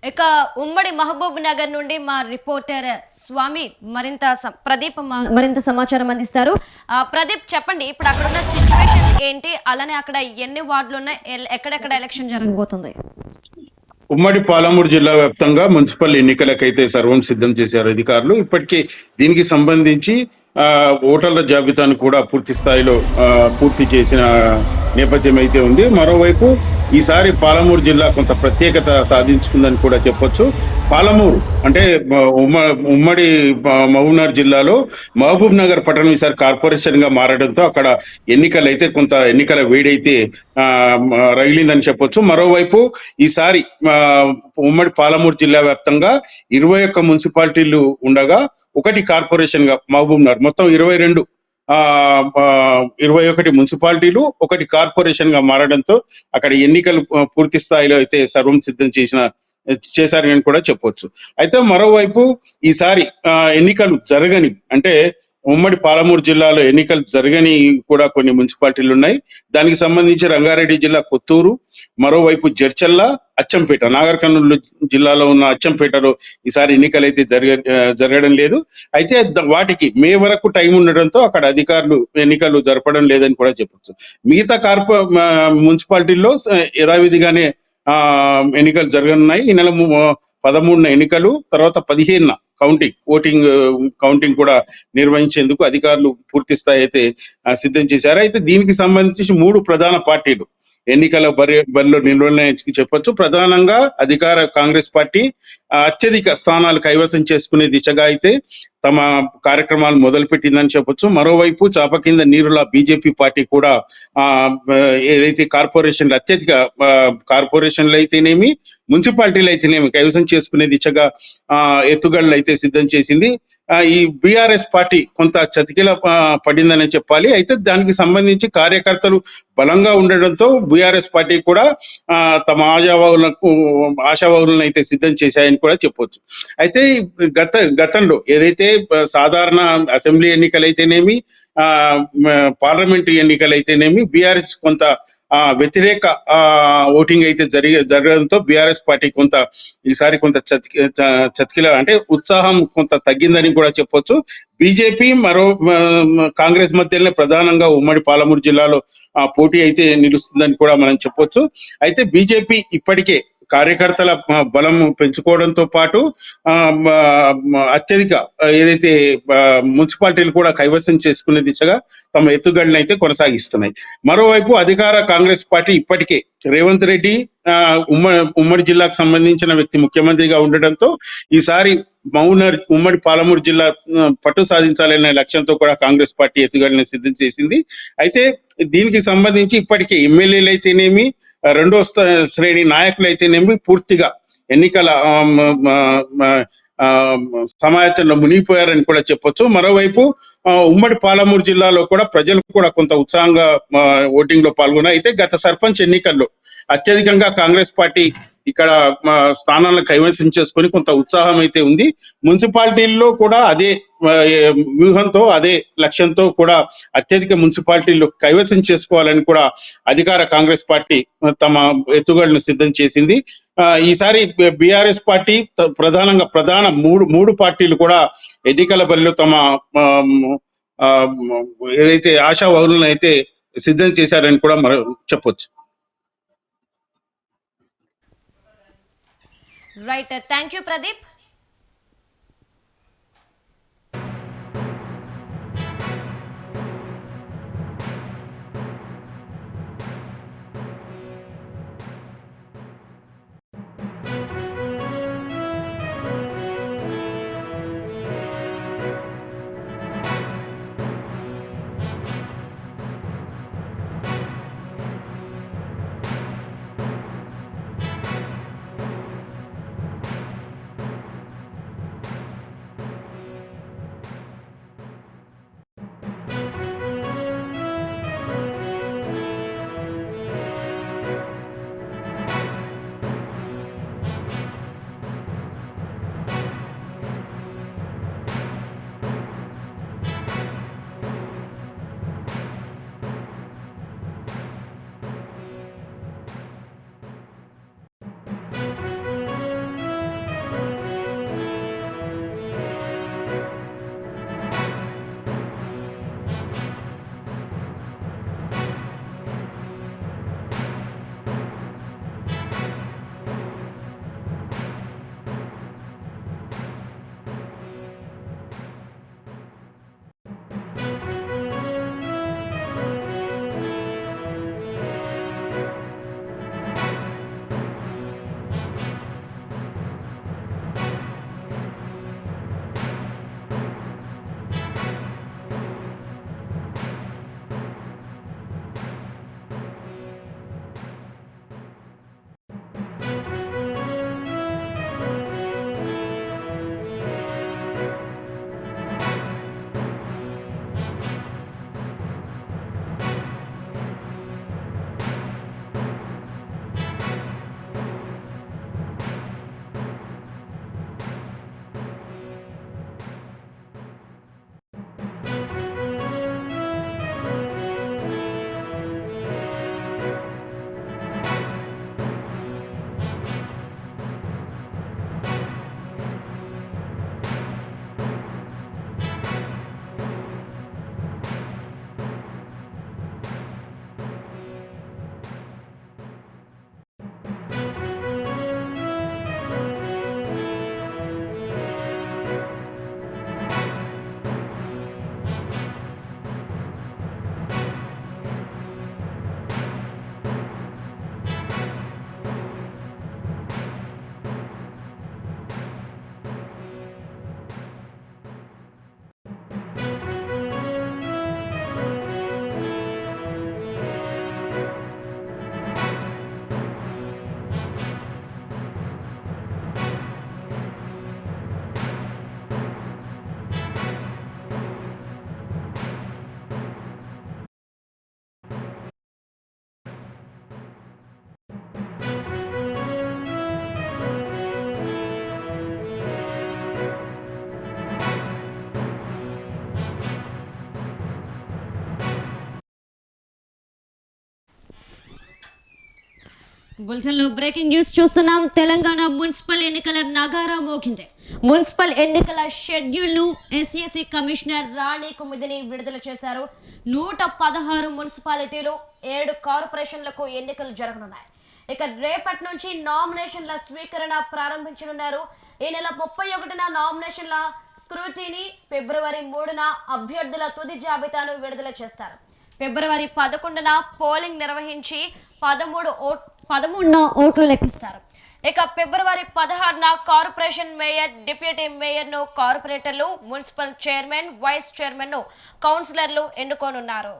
ఇక ఉమ్మడి మహబూబ్ నగర్ నుండి మా రిపోర్టర్ స్వామి ప్రదీప్ మరింత సమాచారం అందిస్తారు. ప్రదీప్ చెప్పండి, ఇప్పుడు అక్కడ ఉన్న సిచ్యువేషన్ ఏంటి, అలానే అక్కడ ఎన్ని వార్డులు ఉన్నాయి, ఎక్కడెక్కడ ఎలక్షన్ జరగబోతుంది? ఉమ్మడి పాలమూరు జిల్లా వ్యాప్తంగా మున్సిపల్ ఎన్నికలకైతే సర్వం సిద్ధం చేశారు అధికారులు. ఇప్పటికే దీనికి సంబంధించి ఓటర్ల జాబితాను కూడా పూర్తి స్థాయిలో పూర్తి చేసిన నేపథ్యం అయితే ఉంది. మరోవైపు ఈసారి పాలమూరు జిల్లా కొంత ప్రత్యేకత సాధించుకుందని కూడా చెప్పొచ్చు. పాలమూరు అంటే ఉమ్మడి మహబూబ్నగర్ జిల్లాలో మహబూబ్ నగర్ పట్టణం ఈసారి కార్పొరేషన్ గా మారడంతో అక్కడ ఎన్నికలైతే కొంత ఎన్నికల వేడైతే రగిలిందని చెప్పొచ్చు. మరోవైపు ఈసారి ఉమ్మడి పాలమూరు జిల్లా వ్యాప్తంగా 21 మున్సిపాలిటీలు ఉండగా ఒకటి కార్పొరేషన్ గా మహబూబ్ నగర్, మొత్తం 21 మున్సిపాలిటీలు ఒకటి కార్పొరేషన్ గా మారడంతో అక్కడ ఎన్నికలు పూర్తి స్థాయిలో అయితే సర్వం సిద్ధం చేశారని కూడా చెప్పొచ్చు. అయితే మరోవైపు ఈసారి ఎన్నికలు జరగని అంటే ఉమ్మడి పాలమూరు జిల్లాలో ఎన్నికలు జరగని కూడా కొన్ని మున్సిపాలిటీలు ఉన్నాయి. దానికి సంబంధించి రంగారెడ్డి జిల్లా కొత్తూరు, మరోవైపు జడ్చల్ల, అచ్చంపేట, నాగర్ కర్నూలు జిల్లాలో ఉన్న అచ్చంపేటలో ఈసారి ఎన్నికలు అయితే జరగడం లేదు. అయితే వాటికి మే వరకు టైం ఉండడంతో అక్కడ అధికారులు ఎన్నికలు జరపడం లేదని కూడా చెప్పొచ్చు. మిగతా మున్సిపాలిటీల్లో యథావిధిగానే ఎన్నికలు జరగనున్నాయి. ఈ నెల 13న ఎన్నికలు, తర్వాత 15న కౌంటింగ్ కూడా నిర్వహించేందుకు అధికారులు పూర్తి స్థాయి అయితే సిద్ధం చేశారు. అయితే దీనికి సంబంధించి 3 ప్రధాన పార్టీలు ఎన్నికల బరిలో నిలవడానికి చెప్పొచ్చు. ప్రధానంగా అధికార కాంగ్రెస్ పార్టీ అత్యధిక స్థానాలు కైవసం చేసుకునే దిశగా అయితే తమ కార్యక్రమాలు మొదలుపెట్టిందని చెప్పొచ్చు. మరోవైపు చాప కింద నీరుల బీజేపీ పార్టీ కూడా ఏదైతే అత్యధిక కార్పొరేషన్లు అయితేనేమి, మున్సిపాలిటీలు అయితేనేమి కైవసం చేసుకునే దిశగా ఎత్తుగడలు అయితే సిద్ధం చేసింది. ఈ బీఆర్ఎస్ పార్టీ కొంత చతికిల పడిందని చెప్పాలి. అయితే దానికి సంబంధించి కార్యకర్తలు బలంగా ఉండడంతో బీఆర్ఎస్ పార్టీ కూడా తమ ఆశావాహులను అయితే సిద్ధం చేశాయని కూడా చెప్పొచ్చు. అయితే గతంలో ఏదైతే సాధారణ అసెంబ్లీ ఎన్నికలైతేనేమి, పార్లమెంటరీ ఎన్నికలైతేనేమి బీఆర్ఎస్ కొంత వ్యతిరేక ఓటింగ్ అయితే జరగడంతో బీఆర్ఎస్ పార్టీ ఈసారి కొంత చతికిల అంటే ఉత్సాహం కొంత తగ్గిందని కూడా చెప్పొచ్చు. బీజేపీ కాంగ్రెస్ మధ్యలోనే ప్రధానంగా ఉమ్మడి పాలమూరు జిల్లాలో పోటీ అయితే నిలుస్తుందని కూడా మనం చెప్పొచ్చు. అయితే బీజేపీ ఇప్పటికే కార్యకర్తల బలం పెంచుకోవడంతో పాటు అత్యధిక ఏదైతే మున్సిపాలిటీలు కూడా కైవసం చేసుకునే దిశగా తమ ఎత్తుగడలను అయితే కొనసాగిస్తున్నాయి. మరోవైపు అధికార కాంగ్రెస్ పార్టీ ఇప్పటికే రేవంత్ రెడ్డి ఉమ్మడి జిల్లాకు సంబంధించిన వ్యక్తి ముఖ్యమంత్రిగా ఉండడంతో ఈసారి ఉమ్మడి పాలమూరు జిల్లా పట్టు సాధించాలనే లక్ష్యంతో కూడా కాంగ్రెస్ పార్టీ ఎత్తుగడలను సిద్ధం చేసింది. అయితే దీనికి సంబంధించి ఇప్పటికే ఎమ్మెల్యేలు అయితేనేమి, రెండో శ్రేణి నాయకులు అయితేనేమి పూర్తిగా ఎన్నికల సమాయత్తంలో మునిగిపోయారని కూడా చెప్పొచ్చు. మరోవైపు ఉమ్మడి పాలమూరు జిల్లాలో కూడా ప్రజలు కూడా కొంత ఉత్సాహంగా ఓటింగ్ లో పాల్గొన్నారు. అయితే గత సర్పంచ్ ఎన్నికల్లో అత్యధికంగా కాంగ్రెస్ పార్టీ ఇక్కడ స్థానాలను కైవసం చేసుకొని కొంత ఉత్సాహం అయితే ఉంది. మున్సిపాలిటీల్లో కూడా అదే వ్యూహంతో, అదే లక్ష్యంతో కూడా అత్యధిక మున్సిపాలిటీలు కైవసం చేసుకోవాలని కూడా అధికార కాంగ్రెస్ పార్టీ తమ ఎత్తుగడలను సిద్ధం చేసింది. ఈసారి బీఆర్ఎస్ పార్టీ ప్రధాన మూడు పార్టీలు కూడా ఎన్నికల బరిలో తమ ఏదైతే ఆశావాహులను అయితే సిద్ధం చేశారని కూడా మనం చెప్పొచ్చు. Right, thank you Pradeep. బులెటిన్లో బ్రేకింగ్ న్యూస్ చూస్తున్నాం. తెలంగాణ మున్సిపల్ ఎన్నికల నగారా మోగింది. మున్సిపల్ ఎన్నికల షెడ్యూల్ను ఎస్ఈసి కమిషనర్ రాణి కుముదిని విడుదల చేశారు. 116 మున్సిపాలిటీలు 7 కార్పొరేషన్లకు ఎన్నికలు జరగనున్నాయి. ఇక రేపటి నుంచి నామినేషన్ల స్వీకరణ ప్రారంభించనున్నారు. ఈ నెల 31న నామినేషన్ల స్క్రూటీని, ఫిబ్రవరి 3న అభ్యర్థుల తుది జాబితాను విడుదల చేస్తారు. ఫిబ్రవరి 11న పోలింగ్ నిర్వహించి 13న ఓట్లు లెక్కిస్తారు. ఇక ఫిబ్రవరి 16న కార్పొరేషన్ మేయర్, డిప్యూటీ మేయర్ను కార్పొరేటర్లు, మున్సిపల్ చైర్మన్, వైస్ చైర్మన్ను కౌన్సిలర్లు ఎన్నుకోనున్నారు.